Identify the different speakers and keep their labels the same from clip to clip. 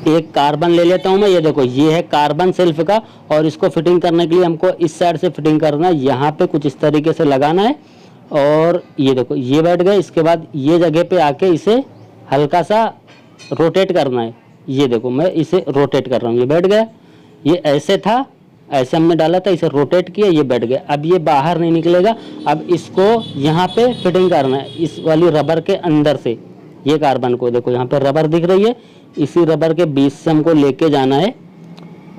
Speaker 1: एक कार्बन ले लेता हूँ मैं, ये देखो ये है कार्बन सेल्फ का, और इसको फिटिंग करने के लिए हमको इस साइड से फिटिंग करना है, यहाँ पे कुछ इस तरीके से लगाना है, और ये देखो ये बैठ गए। इसके बाद ये जगह पे आके इसे हल्का सा रोटेट करना है, ये देखो मैं इसे रोटेट कर रहा हूँ, ये बैठ गया। ये ऐसे था, ऐसे हमने डाला था, इसे रोटेट किया, ये बैठ गया। अब ये बाहर नहीं निकलेगा। अब इसको यहाँ पे फिटिंग करना है इस वाली रबर के अंदर से। ये कार्बन को देखो यहाँ पे रबर दिख रही है, इसी रबर के बीच से हमको लेके जाना है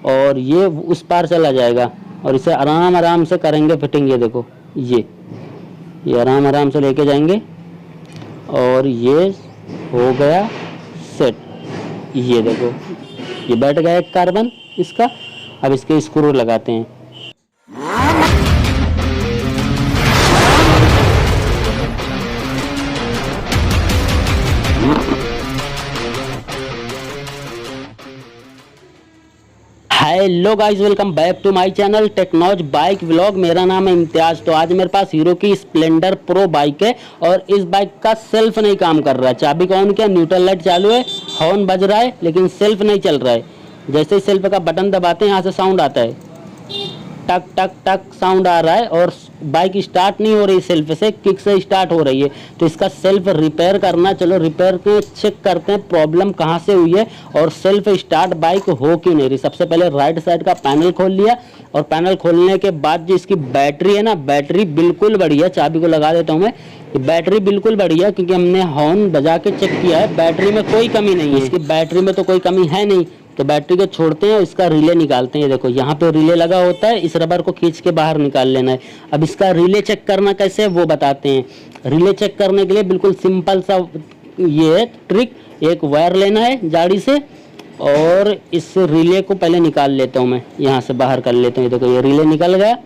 Speaker 1: और ये उस पार चला जाएगा, और इसे आराम आराम से करेंगे फिटिंग। ये देखो ये आराम आराम से लेके जाएंगे और ये हो गया सेट। ये देखो ये बैठ गया एक कार्बन इसका। अब इसके स्क्रू लगाते हैं। Hello guys, welcome back to my channel Technos bike vlog. मेरा नाम है इम्तियाज। तो आज मेरे पास हीरो की स्प्लेंडर प्रो बाइक है और इस बाइक का सेल्फ नहीं काम कर रहा है। चाबी का ऑन किया, न्यूट्रल लाइट चालू है, हॉर्न बज रहा है, लेकिन सेल्फ नहीं चल रहा है। जैसे ही सेल्फ का बटन दबाते हैं यहाँ से साउंड आता है, टक टक टक साउंड आ रहा है, और बाइक स्टार्ट नहीं हो रही, सेल्फ से किक से स्टार्ट हो रही है। तो इसका सेल्फ रिपेयर करना, चलो रिपेयर के चेक करते हैं प्रॉब्लम कहाँ से हुई है और सेल्फ स्टार्ट बाइक हो क्यों नहीं रही। सबसे पहले राइट साइड का पैनल खोल लिया, और पैनल खोलने के बाद जो इसकी बैटरी है ना, बैटरी बिल्कुल बढ़िया। चाबी को लगा देता हूँ मैं, बैटरी बिल्कुल बढ़िया, क्योंकि हमने हॉर्न बजा के चेक किया है, बैटरी में कोई कमी नहीं है। इसकी बैटरी में तो कोई कमी है नहीं। तो बैटरी को छोड़ते हैं, इसका रिले निकालते हैं। देखो यहाँ पे रिले लगा होता है, इस रबर को खींच के बाहर निकाल लेना है। अब इसका रिले चेक करना कैसे है वो बताते हैं। रिले चेक करने के लिए बिल्कुल सिंपल सा ये है ट्रिक। एक वायर लेना है जाड़ी से, और इस रिले को पहले निकाल लेता हूँ मैं, यहाँ से बाहर कर लेता हूँ। देखो ये रिले निकल गया।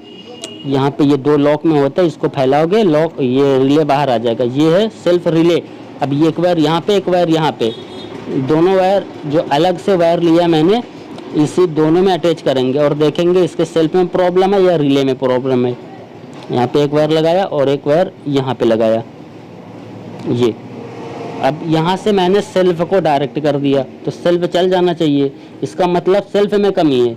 Speaker 1: यहाँ पे ये दो लॉक में होता है, इसको फैलाओगे लॉक, ये रिले बाहर आ जाएगा। ये है सेल्फ रिले। अब ये एक वायर यहाँ पे, एक वायर यहाँ पे, दोनों वायर जो अलग से वायर लिया मैंने, इसी दोनों में अटैच करेंगे और देखेंगे इसके सेल्फ में प्रॉब्लम है या रिले में प्रॉब्लम है। यहाँ पे एक वायर लगाया और एक वायर यहाँ पे लगाया। ये अब यहाँ से मैंने सेल्फ को डायरेक्ट कर दिया, तो सेल्फ चल जाना चाहिए। इसका मतलब सेल्फ में कमी है,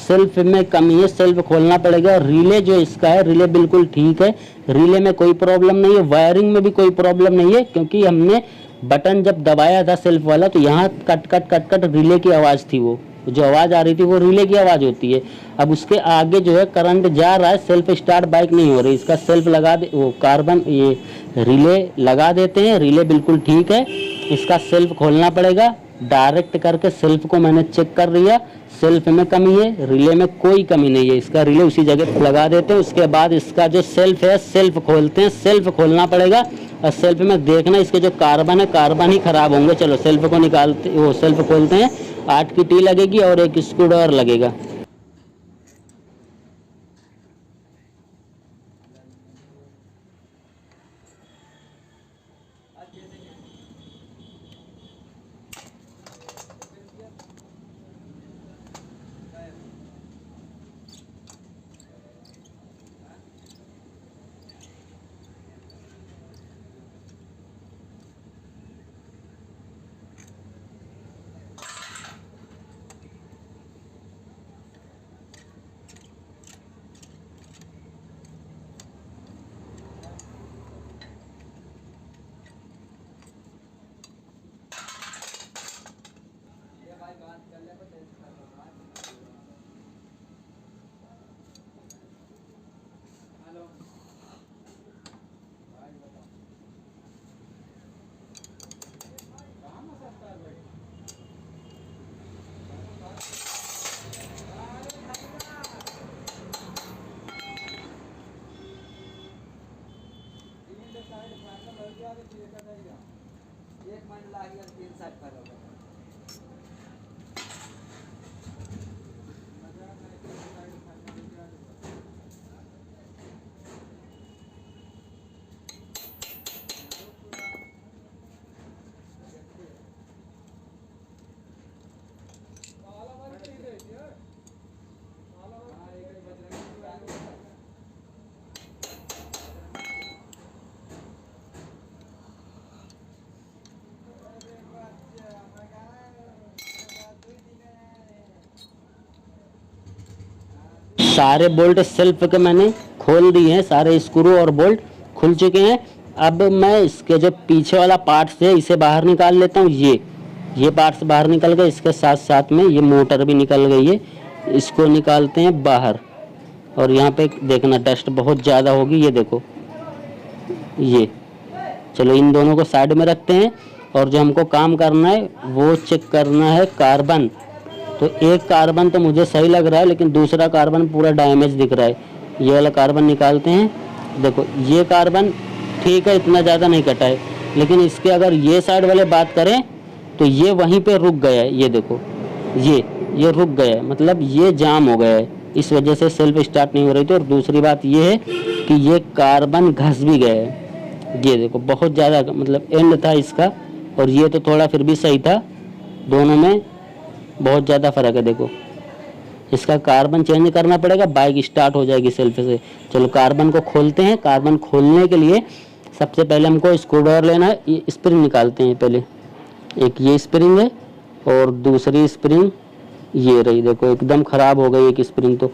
Speaker 1: सेल्फ में कमी है, सेल्फ खोलना पड़ेगा। रिले जो इसका है, रिले बिल्कुल ठीक है, रिले में कोई प्रॉब्लम नहीं है, वायरिंग में भी कोई प्रॉब्लम नहीं है, क्योंकि हमने बटन जब दबाया था सेल्फ वाला तो यहाँ cut cut cut cut relay की आवाज़ थी, वो जो आवाज़ आ रही थी वो रिले की आवाज़ होती है। अब उसके आगे जो है करंट जा रहा है, सेल्फ स्टार्ट बाइक नहीं हो रही। इसका सेल्फ लगा दे, वो कार्बन ये रिले लगा देते हैं, रिले बिल्कुल ठीक है। इसका सेल्फ खोलना पड़ेगा, डायरेक्ट करके सेल्फ को मैंने चेक कर लिया, सेल्फ में कमी है, रिले में कोई कमी नहीं है। इसका रिले उसी जगह लगा देते हैं। उसके बाद इसका जो सेल्फ है, सेल्फ खोलते हैं, सेल्फ खोलना पड़ेगा। और सेल्फ में देखना इसके जो कार्बन है, कार्बन ही खराब होंगे। चलो सेल्फ को निकालते, वो सेल्फ खोलते हैं। 8 की टी लगेगी और एक स्क्रू ड्राइवर लगेगा। सारे बोल्ट सेल्फ के मैंने खोल दिए हैं, सारे स्क्रू और बोल्ट खुल चुके हैं। अब मैं इसके जो पीछे वाला पार्ट्स है इसे बाहर निकाल लेता हूँ। ये पार्ट्स बाहर निकल गए, इसके साथ साथ में ये मोटर भी निकल गई है। इसको निकालते हैं बाहर। और यहाँ पे देखना डस्ट बहुत ज़्यादा होगी, ये देखो ये। चलो इन दोनों को साइड में रखते हैं और जो हमको काम करना है वो चेक करना है कार्बन। तो एक कार्बन तो मुझे सही लग रहा है, लेकिन दूसरा कार्बन पूरा डैमेज दिख रहा है। ये वाला कार्बन निकालते हैं। देखो ये कार्बन ठीक है, इतना ज़्यादा नहीं कटा है, लेकिन इसके अगर ये साइड वाले बात करें तो ये वहीं पे रुक गया है। ये देखो ये रुक गया है, मतलब ये जाम हो गया है, इस वजह से सेल्फ स्टार्ट नहीं हो रही थी। और दूसरी बात ये है कि ये कार्बन घस भी गया है। ये देखो बहुत ज़्यादा मतलब एंड था इसका, और ये तो थोड़ा फिर भी सही था। दोनों में बहुत ज़्यादा फ़र्क है। देखो इसका कार्बन चेंज करना पड़ेगा, बाइक स्टार्ट हो जाएगी सेल्फ से। चलो कार्बन को खोलते हैं। कार्बन खोलने के लिए सबसे पहले हमको स्क्रूड्राइवर लेना है। ये स्प्रिंग निकालते हैं पहले। एक ये स्प्रिंग है और दूसरी स्प्रिंग ये रही। देखो एकदम ख़राब हो गई एक स्प्रिंग, तो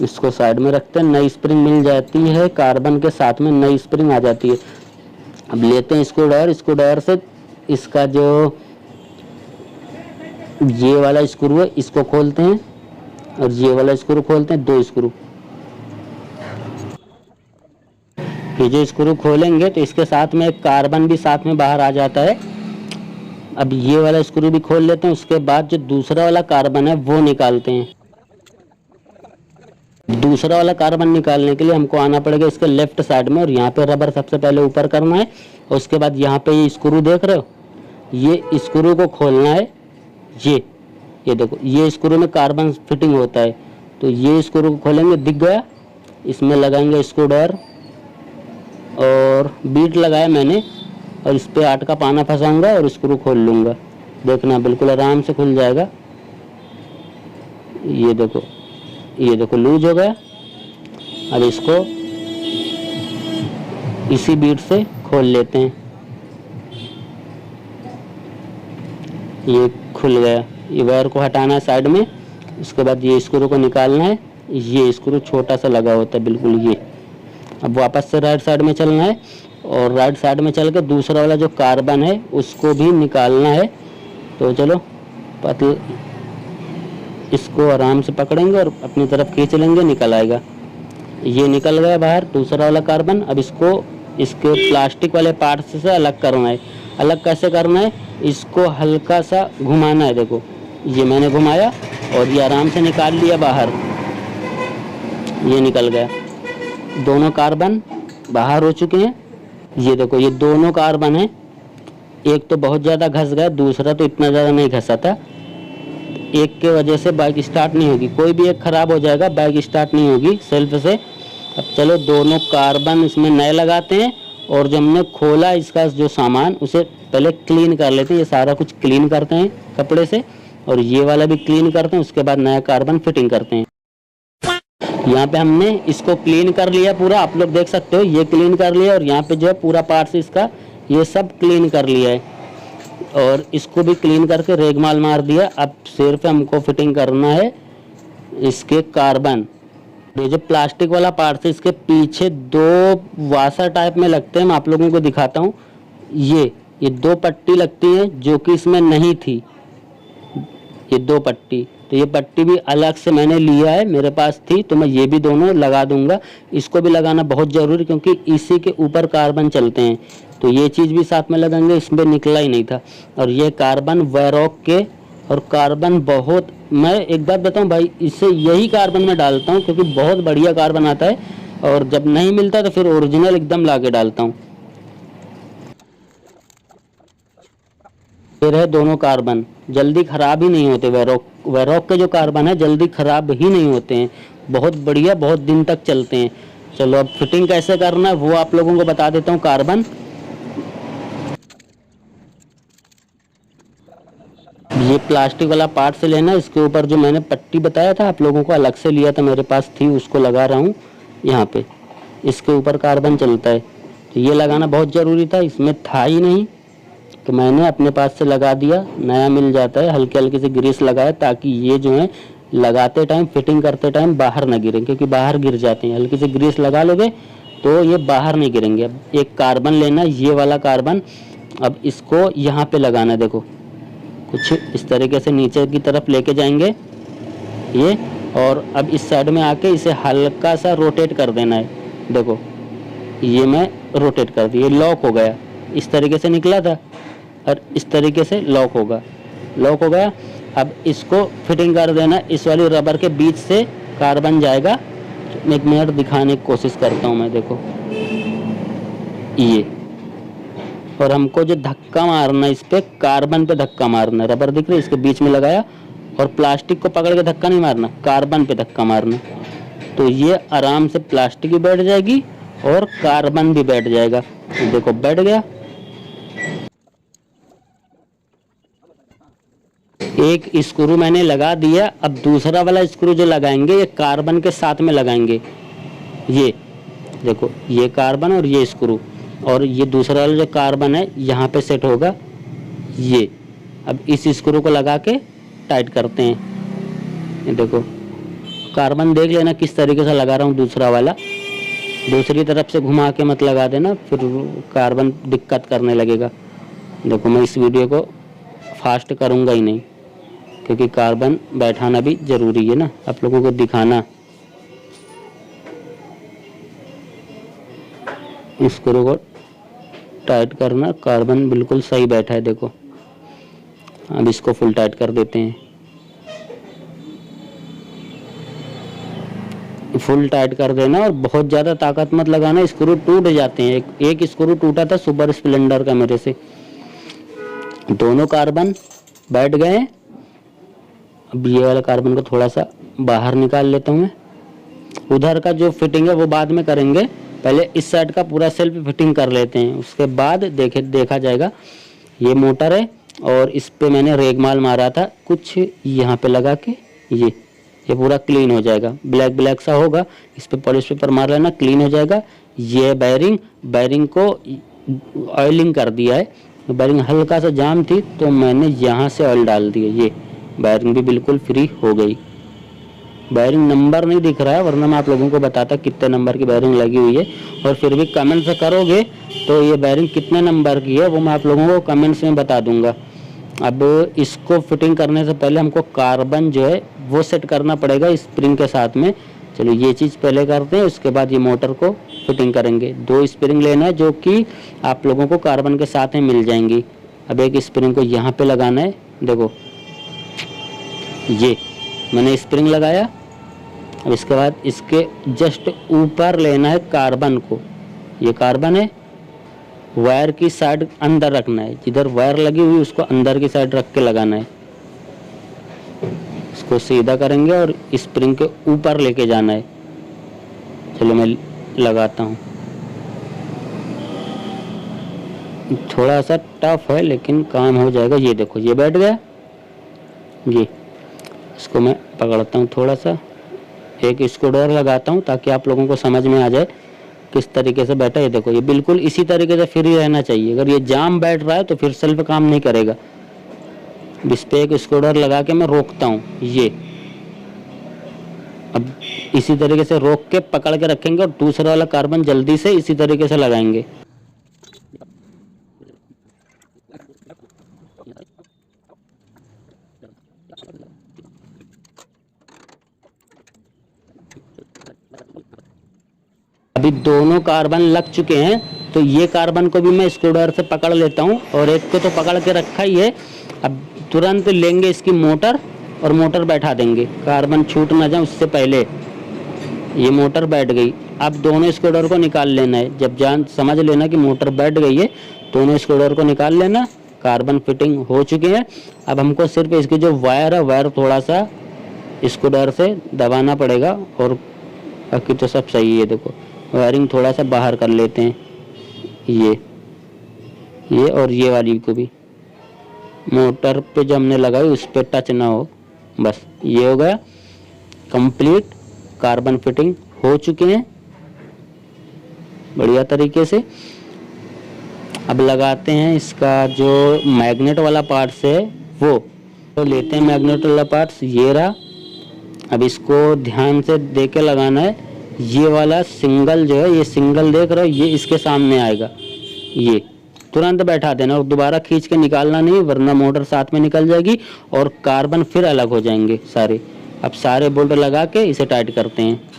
Speaker 1: इसको साइड में रखते हैं। नई स्प्रिंग मिल जाती है, कार्बन के साथ में नई स्प्रिंग आ जाती है। अब लेते हैं स्क्रूड्राइवर से इसका जो ये वाला स्क्रू है इसको खोलते हैं और ये वाला स्क्रू खोलते हैं, 2 स्क्रू। ये जो स्क्रू खोलेंगे तो इसके साथ में एक कार्बन भी साथ में बाहर आ जाता है। अब ये वाला स्क्रू भी खोल लेते हैं। उसके बाद जो दूसरा वाला कार्बन है वो निकालते हैं। दूसरा वाला कार्बन निकालने के लिए हमको आना पड़ेगा इसके लेफ्ट साइड में, और यहाँ पे रबर सबसे पहले ऊपर करना है। और उसके बाद यहाँ पे ये स्क्रू देख रहे हो, ये स्क्रू को खोलना है। ये देखो ये स्क्रू में कार्बन फिटिंग होता है, तो ये स्क्रू को खोलेंगे, दिख गया। इसमें लगाएंगे स्क्रूड्राइवर और बीट लगाया मैंने, और इस पे 8 का पाना फंसाऊंगा और स्क्रू खोल लूँगा। देखना बिल्कुल आराम से खुल जाएगा। ये देखो लूज हो गया। अब इसको इसी बीट से खोल लेते हैं। ये खुल गया। ये वायर को हटाना है साइड में। इसके बाद ये स्क्रू को निकालना है। ये स्क्रू छोटा सा लगा होता है बिल्कुल ये। अब वापस से राइट साइड में चलना है और राइट साइड में चल के दूसरा वाला जो कार्बन है उसको भी निकालना है। तो चलो इसको आराम से पकड़ेंगे और अपनी तरफ खींच लेंगे, निकल आएगा। ये निकल गया बाहर दूसरा वाला कार्बन। अब इसको इसके प्लास्टिक वाले पार्ट से अलग करना है। अलग कैसे करना है, इसको हल्का सा घुमाना है। देखो ये मैंने घुमाया और ये आराम से निकाल लिया बाहर। ये निकल गया। दोनों कार्बन बाहर हो चुके हैं। ये देखो ये दोनों कार्बन है। एक तो बहुत ज़्यादा घस गया, दूसरा तो इतना ज़्यादा नहीं घसा था। एक के वजह से बाइक स्टार्ट नहीं होगी, कोई भी एक ख़राब हो जाएगा, बाइक स्टार्ट नहीं होगी सेल्फ से। अब चलो दोनों कार्बन इसमें नए लगाते हैं, और जब हमने खोला इसका जो सामान उसे पहले क्लीन कर लेते हैं। ये सारा कुछ क्लीन करते हैं कपड़े से, और ये वाला भी क्लीन करते हैं। उसके बाद नया कार्बन फिटिंग करते हैं। यहाँ पे हमने इसको क्लीन कर लिया पूरा, आप लोग देख सकते हो ये क्लीन कर लिया। और यहाँ पे जो है पूरा पार्ट्स इसका ये सब क्लीन कर लिया है, और इसको भी क्लीन करके रेगमाल मार दिया। अब सिर्फ हमको फिटिंग करना है इसके कार्बन। ये जो प्लास्टिक वाला पार्ट है इसके पीछे 2 वाशर टाइप में लगते हैं। मैं आप लोगों को दिखाता हूँ। ये 2 पट्टी लगती है जो कि इसमें नहीं थी। ये 2 पट्टी, तो ये पट्टी भी अलग से मैंने लिया है, मेरे पास थी तो मैं ये भी दोनों लगा दूंगा। इसको भी लगाना बहुत ज़रूरी, क्योंकि इसी के ऊपर कार्बन चलते हैं। तो ये चीज़ भी साथ में लगाएंगे, इसमें निकला ही नहीं था। और ये कार्बन वेरोक के, और कार्बन बहुत, मैं एक बात बताऊं भाई, इससे यही कार्बन में डालता हूं क्योंकि बहुत बढ़िया कार्बन आता है, और जब नहीं मिलता तो फिर ओरिजिनल एकदम ला के डालता हूं। फिर है दोनों कार्बन, जल्दी ख़राब ही नहीं होते। वेरोक के जो कार्बन है जल्दी ख़राब ही नहीं होते हैं, बहुत बढ़िया, बहुत दिन तक चलते हैं। चलो अब फिटिंग कैसे करना है वो आप लोगों को बता देता हूँ। कार्बन ये प्लास्टिक वाला पार्ट से लेना, इसके ऊपर जो मैंने पट्टी बताया था आप लोगों को, अलग से लिया था, मेरे पास थी, उसको लगा रहा हूँ यहाँ पे। इसके ऊपर कार्बन चलता है, तो ये लगाना बहुत ज़रूरी था, इसमें था ही नहीं तो मैंने अपने पास से लगा दिया। नया मिल जाता है, हल्के हल्के से ग्रीस लगाया ताकि ये जो है लगाते टाइम, फिटिंग करते टाइम बाहर ना गिरे, क्योंकि बाहर गिर जाते हैं। हल्की सी ग्रीस लगा लोगे तो ये बाहर नहीं गिरेंगे। अब एक कार्बन लेना, ये वाला कार्बन, अब इसको यहाँ पे लगाना। देखो कुछ इस तरीके से नीचे की तरफ लेके जाएंगे ये, और अब इस साइड में आके इसे हल्का सा रोटेट कर देना है। देखो ये मैं रोटेट कर दिया, लॉक हो गया। इस तरीके से निकला था और इस तरीके से लॉक होगा, लॉक हो गया। अब इसको फिटिंग कर देना, इस वाली रबर के बीच से कार्बन जाएगा। एक मिनट दिखाने की कोशिश करता हूँ मैं। देखो ये, और हमको जो धक्का मारना, इस पे कार्बन पे धक्का मारना, रबर दिख रही है इसके बीच में लगाया, और प्लास्टिक को पकड़ के धक्का नहीं मारना, कार्बन पे धक्का मारना। तो ये आराम से प्लास्टिक भी बैठ जाएगी और कार्बन भी बैठ जाएगा। देखो बैठ गया। एक स्क्रू मैंने लगा दिया। अब दूसरा वाला स्क्रू जो लगाएंगे ये कार्बन के साथ में लगाएंगे। ये देखो, ये कार्बन और ये स्क्रू, और ये दूसरा वाला जो कार्बन है यहाँ पे सेट होगा ये। अब इस स्क्रू को लगा के टाइट करते हैं। ये देखो कार्बन देख लेना किस तरीके से लगा रहा हूँ दूसरा वाला, दूसरी तरफ से घुमा के मत लगा देना, फिर कार्बन दिक्कत करने लगेगा। देखो मैं इस वीडियो को फास्ट करूँगा ही नहीं, क्योंकि कार्बन बैठाना भी ज़रूरी है ना, आप लोगों को दिखाना। स्क्रू को टाइट करना, कार्बन बिल्कुल सही बैठा है। देखो अब इसको फुल टाइट कर देते हैं। फुल टाइट कर देना और बहुत ज़्यादा ताकत मत लगाना, स्क्रू टूट जाते हैं। एक स्क्रू टूटा था सुपर स्प्लेंडर का मेरे से। दोनों कार्बन बैठ गए। अब ये वाला कार्बन को थोड़ा सा बाहर निकाल लेता हूँ मैं। उधर का जो फिटिंग है वो बाद में करेंगे, पहले इस साइड का पूरा सेल्फ फिटिंग कर लेते हैं, उसके बाद देखा जाएगा। ये मोटर है और इस पे मैंने रेगमाल मारा था कुछ यहाँ पे लगा के, ये पूरा क्लीन हो जाएगा। ब्लैक ब्लैक सा होगा, इस पे पॉलिश पेपर मार लेना, क्लीन हो जाएगा। ये बैरिंग को ऑयलिंग कर दिया है। बैरिंग हल्का सा जाम थी तो मैंने यहाँ से ऑयल डाल दिया, ये बैरिंग भी बिल्कुल फ्री हो गई। बैरिंग नंबर नहीं दिख रहा है, वरना मैं आप लोगों को बताता कितने नंबर की बैरिंग लगी हुई है। और फिर भी कमेंट से करोगे तो ये बैरिंग कितने नंबर की है वो मैं आप लोगों को कमेंट्स में बता दूंगा। अब इसको फिटिंग करने से पहले हमको कार्बन जो है वो सेट करना पड़ेगा स्प्रिंग के साथ में। चलो ये चीज़ पहले करते हैं, उसके बाद ये मोटर को फिटिंग करेंगे। 2 स्प्रिंग लेना है जो कि आप लोगों को कार्बन के साथ में मिल जाएंगी। अब एक स्प्रिंग को यहाँ पे लगाना है। देखो ये मैंने स्प्रिंग लगाया। अब इसके बाद इसके जस्ट ऊपर लेना है कार्बन को। ये कार्बन है, वायर की साइड अंदर रखना है, जिधर वायर लगी हुई उसको अंदर की साइड रख के लगाना है। इसको सीधा करेंगे और स्प्रिंग के ऊपर लेके जाना है। चलो मैं लगाता हूँ। थोड़ा सा टफ है लेकिन काम हो जाएगा। ये देखो ये बैठ गया। ये इसको मैं पकड़ता हूँ, थोड़ा सा एक स्क्रूड्राइवर लगाता हूँ ताकि आप लोगों को समझ में आ जाए किस तरीके से बैठा है। ये देखो ये बिल्कुल इसी तरीके से फ्री रहना चाहिए। अगर ये जाम बैठ रहा है तो फिर सेल्फ काम नहीं करेगा। इस पे एक स्क्रूड्राइवर लगा के मैं रोकता हूँ। ये अब इसी तरीके से रोक के पकड़ के रखेंगे और दूसरा वाला कार्बन जल्दी से इसी तरीके से लगाएंगे। अभी दोनों कार्बन लग चुके हैं तो ये कार्बन को भी मैं स्क्रूड्राइवर से पकड़ लेता हूँ, और एक को तो पकड़ के रखा ही है। अब तुरंत लेंगे इसकी मोटर और मोटर बैठा देंगे, कार्बन छूट ना जाए उससे पहले। ये मोटर बैठ गई। अब दोनों स्क्रूड्राइवर को निकाल लेना है। जब समझ लेना कि मोटर बैठ गई है, दोनों स्क्रूड्राइवर को निकाल लेना। कार्बन फिटिंग हो चुके हैं। अब हमको सिर्फ इसकी जो वायर है, वायर थोड़ा सा स्क्रूड्राइवर से दबाना पड़ेगा, और बाकी तो सब सही है। देखो वायरिंग थोड़ा सा बाहर कर लेते हैं। ये और ये वाली को भी मोटर पे जो हमने लगाई उस पे टच ना हो, बस। ये हो गया कंप्लीट। कार्बन फिटिंग हो चुके हैं बढ़िया तरीके से। अब लगाते हैं इसका जो मैग्नेट वाला पार्ट्स है वो तो लेते हैं। मैग्नेट वाला पार्ट्स ये रहा, अब इसको ध्यान से देख के लगाना है। ये वाला सिंगल जो है, ये सिंगल देख रहे हो, ये इसके सामने आएगा, ये तुरंत बैठा देना और दोबारा खींच के निकालना नहीं, वरना मोटर साथ में निकल जाएगी और कार्बन फिर अलग हो जाएंगे सारे। अब सारे बोल्ट लगा के इसे टाइट करते हैं।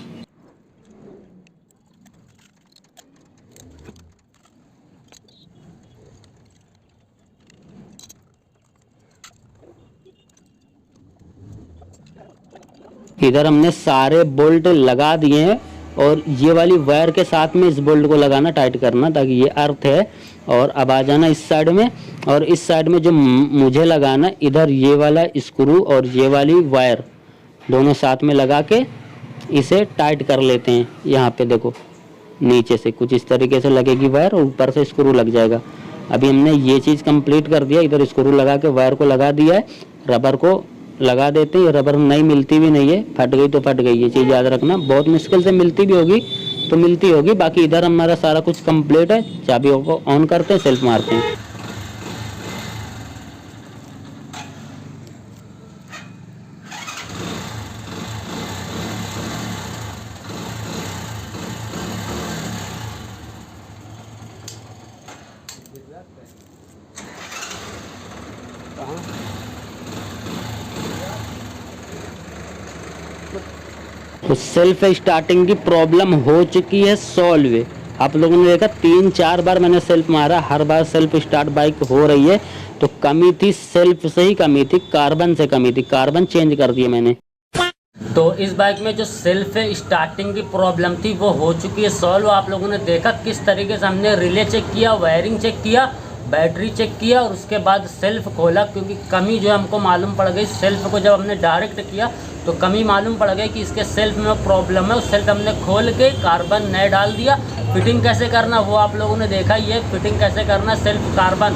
Speaker 1: इधर हमने सारे बोल्ट लगा दिए हैं और ये वाली वायर के साथ में इस बोल्ट को लगाना, टाइट करना, ताकि ये अर्थ है। और अब आ जाना इस साइड में, और इस साइड में जो मुझे लगाना, इधर ये वाला स्क्रू और ये वाली वायर दोनों साथ में लगा के इसे टाइट कर लेते हैं। यहाँ पे देखो नीचे से कुछ इस तरीके से लगेगी वायर और ऊपर से स्क्रू लग जाएगा। अभी हमने ये चीज़ कंप्लीट कर दिया, इधर स्क्रू लगा के वायर को लगा दिया है। रबर को लगा देते हैं, रबर नहीं मिलती भी नहीं है, फट गई तो फट गई, ये चीज़ याद रखना। बहुत मुश्किल से मिलती भी होगी तो मिलती होगी। बाकी इधर हमारा सारा कुछ कंप्लीट है। चाबियों को ऑन करते हैं, सेल्फ मारते हैं। तो सेल्फ स्टार्टिंग की प्रॉब्लम हो चुकी है सॉल्व। आप लोगों ने देखा 3-4 बार मैंने सेल्फ मारा, हर बार सेल्फ स्टार्ट बाइक हो रही है। तो कमी थी सेल्फ से ही कमी थी, कार्बन से कमी थी, कार्बन चेंज कर दिया मैंने। तो इस बाइक में जो सेल्फ स्टार्टिंग की प्रॉब्लम थी वो हो चुकी है सॉल्व। आप लोगों ने देखा किस तरीके से हमने रिले चेक किया, वायरिंग चेक किया, बैटरी चेक किया और उसके बाद सेल्फ खोला, क्योंकि कमी जो है हमको मालूम पड़ गई। सेल्फ को जब हमने डायरेक्ट किया तो कमी मालूम पड़ गई कि इसके सेल्फ में प्रॉब्लम है। उस सेल्फ हमने खोल के कार्बन नए डाल दिया। फिटिंग कैसे करना वो आप लोगों ने देखा ही है, फिटिंग कैसे करना सेल्फ कार्बन,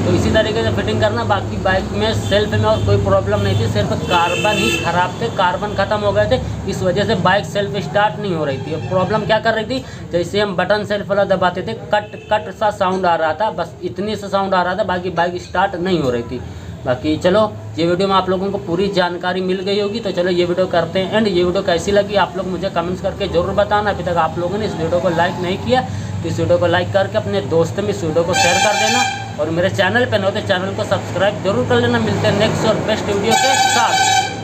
Speaker 1: तो इसी तरीके से फिटिंग करना। बाकी बाइक में सेल्फ में और कोई प्रॉब्लम नहीं थी, सिर्फ कार्बन ही ख़राब थे, कार्बन ख़त्म हो गए थे, इस वजह से बाइक सेल्फ स्टार्ट नहीं हो रही थी। प्रॉब्लम क्या कर रही थी, जैसे हम बटन सेल्फ वाला दबाते थे कट कट सा साउंड आ रहा था, बस इतनी सा साउंड आ रहा था, बाकी बाइक स्टार्ट नहीं हो रही थी। बाकी चलो ये वीडियो में आप लोगों को पूरी जानकारी मिल गई होगी। तो चलो ये वीडियो करते हैं एंड। ये वीडियो कैसी लगी आप लोग मुझे कमेंट्स करके ज़रूर बताना। अभी तक आप लोगों ने इस वीडियो को लाइक नहीं किया तो इस वीडियो को लाइक करके अपने दोस्तों में इस वीडियो को शेयर कर देना, और मेरे चैनल पर न हो तो चैनल को सब्सक्राइब जरूर कर लेना। मिलते हैं नेक्स्ट और बेस्ट वीडियो के साथ।